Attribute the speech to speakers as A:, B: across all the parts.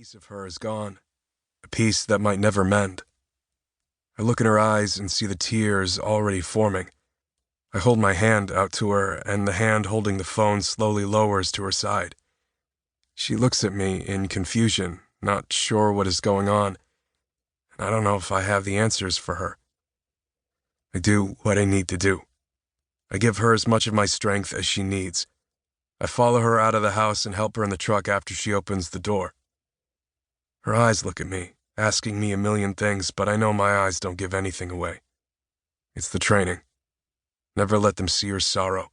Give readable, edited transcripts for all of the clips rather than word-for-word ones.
A: piece of her is gone, a piece that might never mend. I look in her eyes and see the tears already forming. I hold my hand out to her, and the hand holding the phone slowly lowers to her side. She looks at me in confusion, not sure what is going on, and I don't know if I have the answers for her. I do what I need to do. I give her as much of my strength as she needs. I follow her out of the house and help her in the truck after she opens the door. Her eyes look at me, asking me a million things, but I know my eyes don't give anything away. It's the training. Never let them see your sorrow.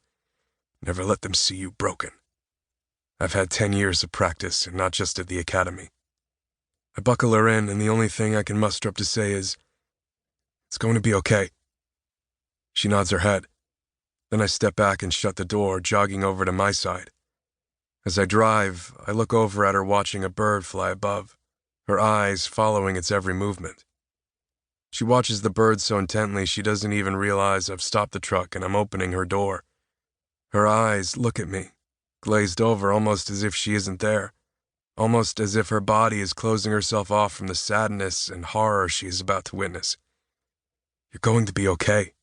A: Never let them see you broken. I've had 10 years of practice, and not just at the academy. I buckle her in, and the only thing I can muster up to say is, "It's going to be okay." She nods her head. Then I step back and shut the door, jogging over to my side. As I drive, I look over at her watching a bird fly above, her eyes following its every movement. She watches the bird so intently she doesn't even realize I've stopped the truck and I'm opening her door. Her eyes look at me, glazed over almost as if she isn't there, almost as if her body is closing herself off from the sadness and horror she is about to witness. "You're going to be okay,"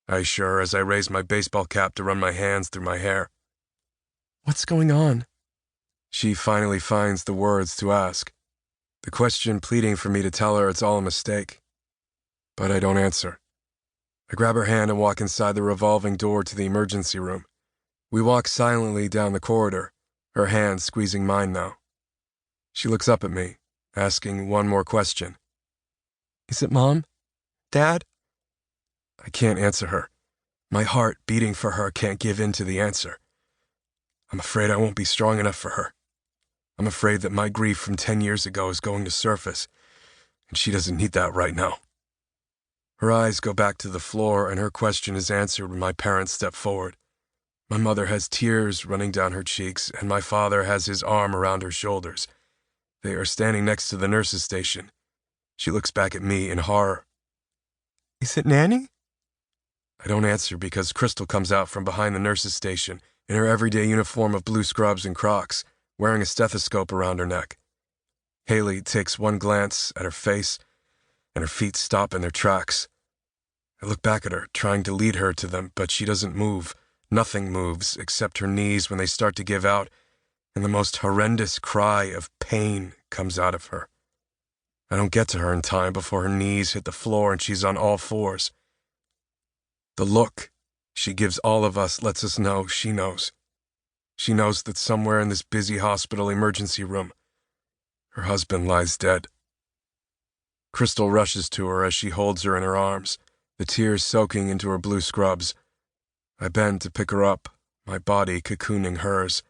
A: I assure her as I raise my baseball cap to run my hands through my hair. "What's going on?" She finally finds the words to ask, the question pleading for me to tell her it's all a mistake. But I don't answer. I grab her hand and walk inside the revolving door to the emergency room. We walk silently down the corridor, her hand squeezing mine now. She looks up at me, asking one more question. "Is it Mom? Dad?" I can't answer her. My heart, beating for her, can't give in to the answer. I'm afraid I won't be strong enough for her. I'm afraid that my grief from 10 years ago is going to surface, and she doesn't need that right now. Her eyes go back to the floor, and her question is answered when my parents step forward. My mother has tears running down her cheeks, and my father has his arm around her shoulders. They are standing next to the nurse's station. She looks back at me in horror. "Is it Nanny?" I don't answer because Crystal comes out from behind the nurse's station in her everyday uniform of blue scrubs and Crocs, wearing a stethoscope around her neck. Haley takes one glance at her face, and her feet stop in their tracks. I look back at her, trying to lead her to them, but she doesn't move. Nothing moves except her knees when they start to give out, and the most horrendous cry of pain comes out of her. I don't get to her in time before her knees hit the floor and she's on all fours. The look she gives all of us lets us know she knows. She knows that somewhere in this busy hospital emergency room, her husband lies dead. Crystal rushes to her as she holds her in her arms, the tears soaking into her blue scrubs. I bend to pick her up, my body cocooning hers.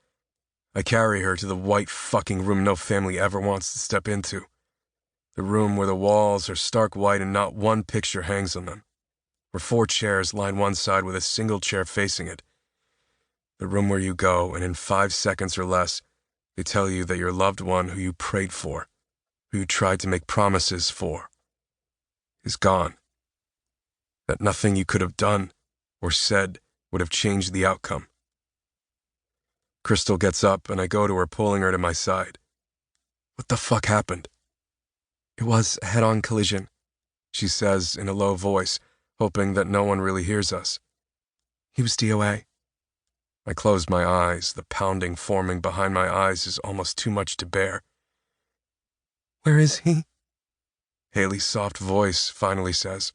A: I carry her to the white fucking room no family ever wants to step into. The room where the walls are stark white and not one picture hangs on them. Where 4 chairs line one side with a single chair facing it. The room where you go, and in 5 seconds or less, they tell you that your loved one who you prayed for, who you tried to make promises for, is gone. That nothing you could have done or said would have changed the outcome. Crystal gets up, and I go to her, pulling her to my side. "What the fuck happened?" "It was a head-on collision," she says in a low voice, hoping that no one really hears us. "He was DOA." I close my eyes. The pounding forming behind my eyes is almost too much to bear. "Where is he?" Haley's soft voice finally says.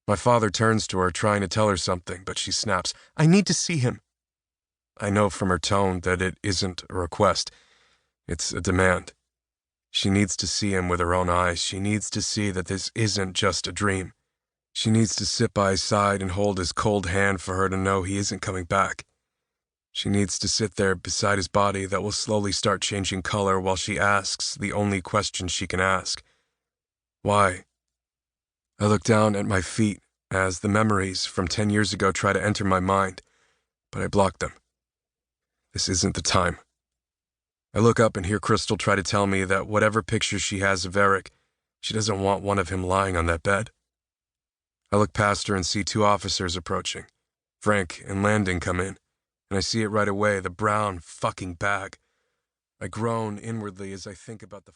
A: My father turns to her, trying to tell her something, but she snaps, "I need to see him." I know from her tone that it isn't a request. It's a demand. She needs to see him with her own eyes. She needs to see that this isn't just a dream. She needs to sit by his side and hold his cold hand for her to know he isn't coming back. She needs to sit there beside his body that will slowly start changing color while she asks the only question she can ask. Why? I look down at my feet as the memories from 10 years ago try to enter my mind, but I block them. This isn't the time. I look up and hear Crystal try to tell me that whatever picture she has of Eric, she doesn't want one of him lying on that bed. I look past her and see 2 officers approaching. Frank and Landon come in, and I see it right away, the brown fucking bag. I groan inwardly as I think about the